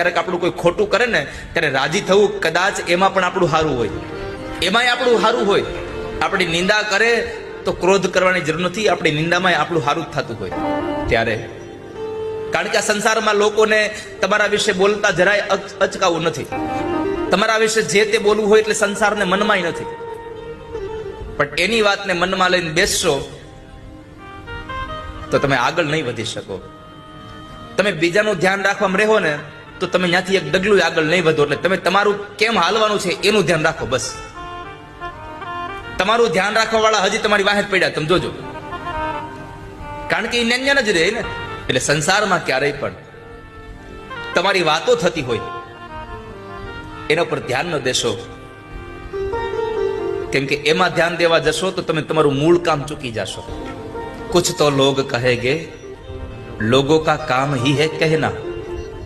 ક્યારેક આપણું કોઈ ખોટું કરે ને ત્યારે રાજી થવું કદાચ એમાં પણ આપણું સારું હોય, એમાંય આપણું સારું હોય. આપણી નિંદા કરે તો ક્રોધ કરવાની જરૂર નથી, આપણી નિંદામાં આપણું સારું જ થતું હોય. ત્યારે કારણ કે આ સંસારમાં લોકોને તમારા વિશે બોલતા જરાય અચકાવું નથી. તમારા વિશે જે તે બોલવું હોય એટલે સંસારને મનમાંય નથી. પણ એની વાતને મનમાં લઈને બેસશો તો તમે આગળ નહીં વધી શકો. તમે બીજાનું ધ્યાન રાખવામાં રહો ને તો તમે ત્યાંથી એક ડગલું આગળ નહીં વધો. એટલે તમે તમારું કેમ હાલવાનું છે એનું ધ્યાન રાખો બસ. તમારું ધ્યાન રાખવા વાળા હજી તમારી વાહે પડ્યા, તમે જોજો. કારણ કે એ ન્યાન્યા જ રહે ને. એટલે સંસારમાં ક્યારેય પણ તમારી વાતો થતી હોય એના પર ધ્યાન ન દેશો, કેમ કે એમાં ધ્યાન દેવા જશો તો તમે તમારું મૂળ કામ ચૂકી જશો. कुछ तो लोग कहेंगे लोगों का काम ही है कहना,